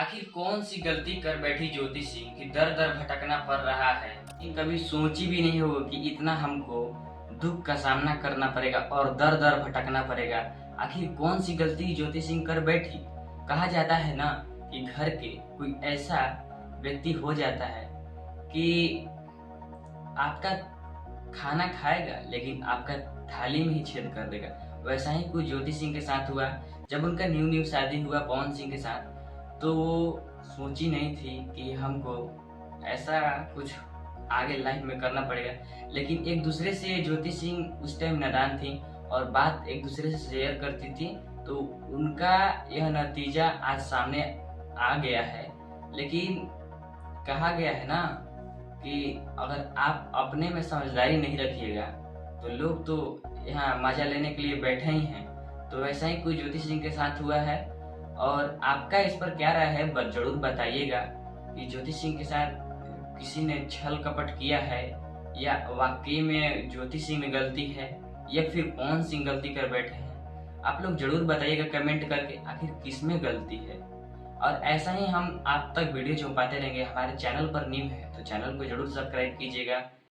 आखिर कौन सी गलती कर बैठी ज्योति सिंह की दर दर भटकना पड़ रहा है। इन कभी सोची भी नहीं होगा कि इतना हमको दुख का सामना करना पड़ेगा और दर दर भटकना पड़ेगा। आखिर कौन सी गलती ज्योति सिंह कर बैठी। कहा जाता है ना कि घर के कोई ऐसा व्यक्ति हो जाता है कि आपका खाना खाएगा लेकिन आपका थाली में ही छेद कर देगा। वैसा ही कुछ ज्योति सिंह के साथ हुआ। जब उनका न्यू शादी हुआ पवन सिंह के साथ, तो वो सोची नहीं थी कि हमको ऐसा कुछ आगे लाइफ में करना पड़ेगा। लेकिन एक दूसरे से ज्योति सिंह उस टाइम नादान थी और बात एक दूसरे से शेयर करती थी, तो उनका यह नतीजा आज सामने आ गया है। लेकिन कहा गया है ना कि अगर आप अपने में समझदारी नहीं रखिएगा तो लोग तो यहाँ मजा लेने के लिए बैठे ही हैं। तो वैसा ही कुछ ज्योति सिंह के साथ हुआ है और आपका इस पर क्या राय है जरूर बताइएगा कि ज्योति सिंह के साथ किसी ने छल कपट किया है या वाकई में ज्योति सिंह में गलती है या फिर पवन सिंह गलती कर बैठे हैं। आप लोग जरूर बताइएगा कमेंट करके आखिर किस में गलती है। और ऐसा ही हम आप तक वीडियो पहुंचाते रहेंगे। हमारे चैनल पर न्यू है तो चैनल को जरूर सब्सक्राइब कीजिएगा।